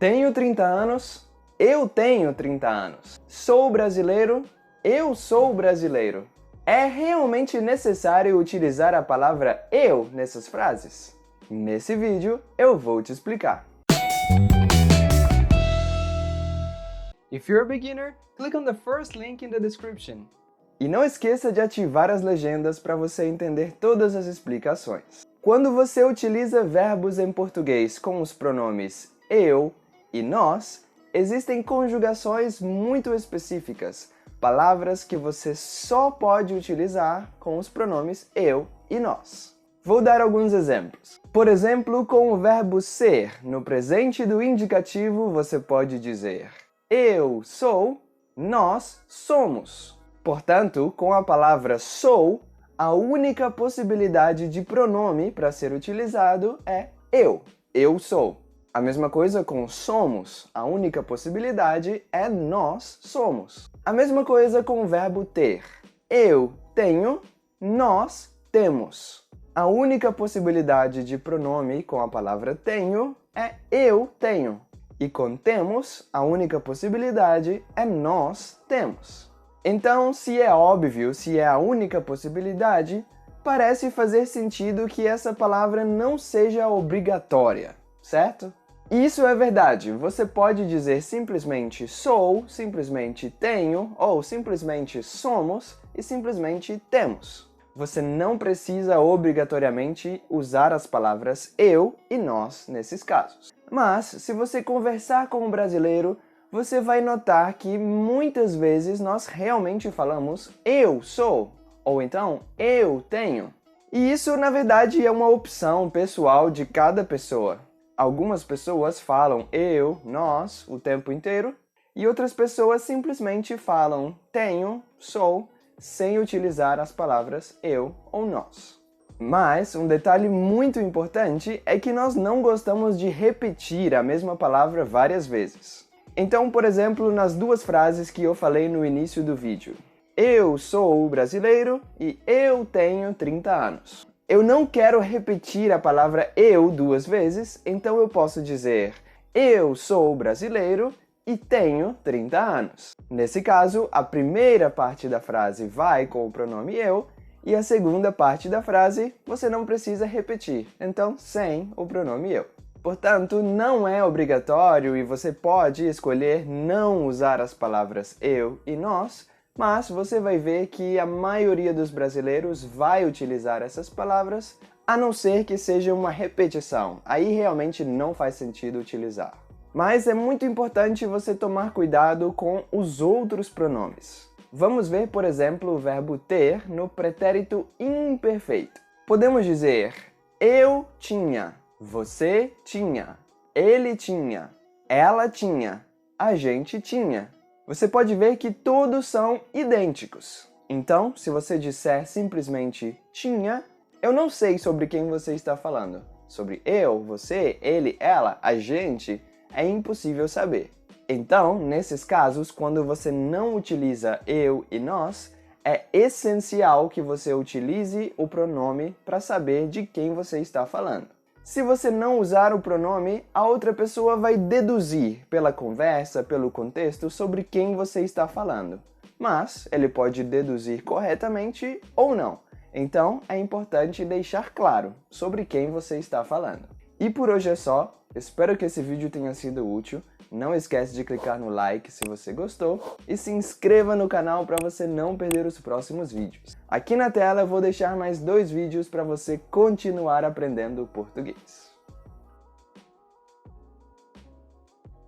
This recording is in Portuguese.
Tenho 30 anos, eu tenho 30 anos. Sou brasileiro, eu sou brasileiro. É realmente necessário utilizar a palavra eu nessas frases? Nesse vídeo eu vou te explicar. If you're a beginner, click on the first link in the description. E não esqueça de ativar as legendas para você entender todas as explicações. Quando você utiliza verbos em português com os pronomes eu e nós, existem conjugações muito específicas, palavras que você só pode utilizar com os pronomes eu e nós. Vou dar alguns exemplos. Por exemplo, com o verbo ser, no presente do indicativo, você pode dizer eu sou, nós somos. Portanto, com a palavra sou, a única possibilidade de pronome para ser utilizado é eu sou. A mesma coisa com somos, a única possibilidade é nós somos. A mesma coisa com o verbo ter. Eu tenho, nós temos. A única possibilidade de pronome com a palavra tenho é eu tenho. E com temos, a única possibilidade é nós temos. Então, se é óbvio, se é a única possibilidade, parece fazer sentido que essa palavra não seja obrigatória, certo? Isso é verdade, você pode dizer simplesmente sou, simplesmente tenho, ou simplesmente somos e simplesmente temos. Você não precisa obrigatoriamente usar as palavras eu e nós nesses casos. Mas, se você conversar com um brasileiro, você vai notar que muitas vezes nós realmente falamos eu sou, ou então eu tenho. E isso, na verdade, é uma opção pessoal de cada pessoa. Algumas pessoas falam eu, nós, o tempo inteiro, e outras pessoas simplesmente falam tenho, sou, sem utilizar as palavras eu ou nós. Mas um detalhe muito importante é que nós não gostamos de repetir a mesma palavra várias vezes. Então, por exemplo, nas duas frases que eu falei no início do vídeo. Eu sou brasileiro e eu tenho 30 anos. Eu não quero repetir a palavra eu duas vezes, então eu posso dizer eu sou brasileiro e tenho 30 anos. Nesse caso, a primeira parte da frase vai com o pronome eu e a segunda parte da frase você não precisa repetir, então sem o pronome eu. Portanto, não é obrigatório e você pode escolher não usar as palavras eu e nós, mas você vai ver que a maioria dos brasileiros vai utilizar essas palavras, a não ser que seja uma repetição. Aí realmente não faz sentido utilizar. Mas é muito importante você tomar cuidado com os outros pronomes. Vamos ver, por exemplo, o verbo ter no pretérito imperfeito. Podemos dizer eu tinha, você tinha, ele tinha, ela tinha, a gente tinha. Você pode ver que todos são idênticos. Então, se você disser simplesmente tinha, eu não sei sobre quem você está falando. Sobre eu, você, ele, ela, a gente, é impossível saber. Então, nesses casos, quando você não utiliza eu e nós, é essencial que você utilize o pronome para saber de quem você está falando. Se você não usar o pronome, a outra pessoa vai deduzir pela conversa, pelo contexto, sobre quem você está falando. Mas ele pode deduzir corretamente ou não. Então, é importante deixar claro sobre quem você está falando. E por hoje é só. Espero que esse vídeo tenha sido útil. Não esquece de clicar no like se você gostou e se inscreva no canal para você não perder os próximos vídeos. Aqui na tela eu vou deixar mais 2 vídeos para você continuar aprendendo português.